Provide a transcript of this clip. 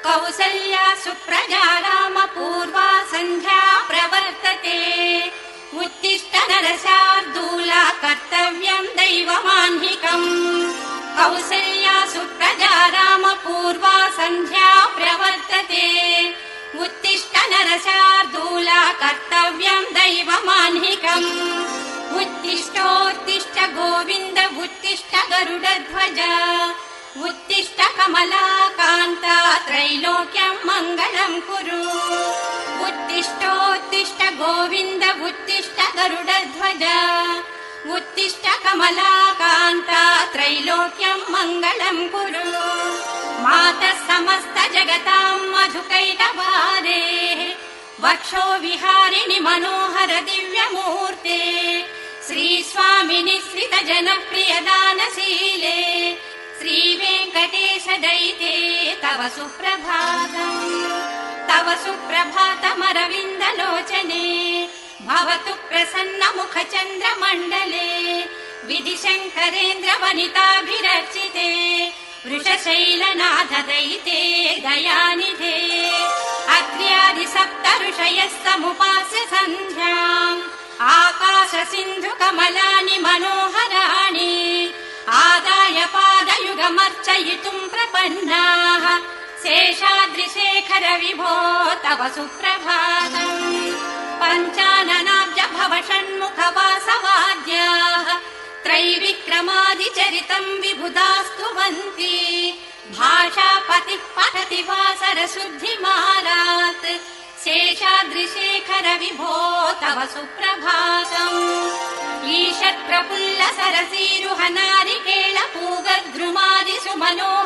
कौसल्या सुप्रजा रामपूर्वा सन्ध्या प्रवर्तते उत्तिष्ठ नरशार्दूला कर्तव्यं दैवमाह्निकम् कौसल्या सुप्रजा रामपूर्वा सन्ध्या प्रवर्तते उत्तिष्ठ नरशार्दूला कर्तव्यं दैवमाह्निकम् उत्तिष्ठोत्तिष्ठ गोविन्द उत्तिष्ठ गरुडध्वज उत्तिष्ठ कमलाकान्ता त्रैलोक्यं मङ्गलं कुरु उत्तिष्ठोत्तिष्ठ गोविन्द उत्तिष्ठ गरुडध्वज उत्तिष्ठ कमलाकान्ता त्रैलोक्यं मङ्गलं कुरु मातः समस्त जगतां मधुकैटभारे वक्षो विहारिणि मनोहर दिव्यमूर्ते श्रीस्वामिनि श्रित जनप्रिय दानशीले श्रीवेङ्कटेश दयिते तव सुप्रभातमरविन्दलोचने भवतु प्रसन्न मुख चन्द्रमण्डले विधिशङ्करेन्द्र वनिताभिरर्चिते वृषशैलनाथ दयिते दयानिधे अत्र्यादि सप्त ऋषयः समुपास्य सन्ध्याम् आकाश सिन्धु कमलानि मनोहराणि आदाय पादयुगमर्चयितुम् प्रपन्नाः शेषाद्रिशेखर विभो तव सुप्रभातम् पञ्चाननाब्ज भव षण्मुख वासवाद्याः त्रैविक्रमादिचरितम् विबुधास्तुवन्ति भाषापतिः पठति वासरशुद्धिमालात् शेषाद्रिशेखर विभो तव सुप्रभातम् ईषत्प्रफुल्ल सरसीरुह नारिकेळ पूगद्रुमादिषु मनोहर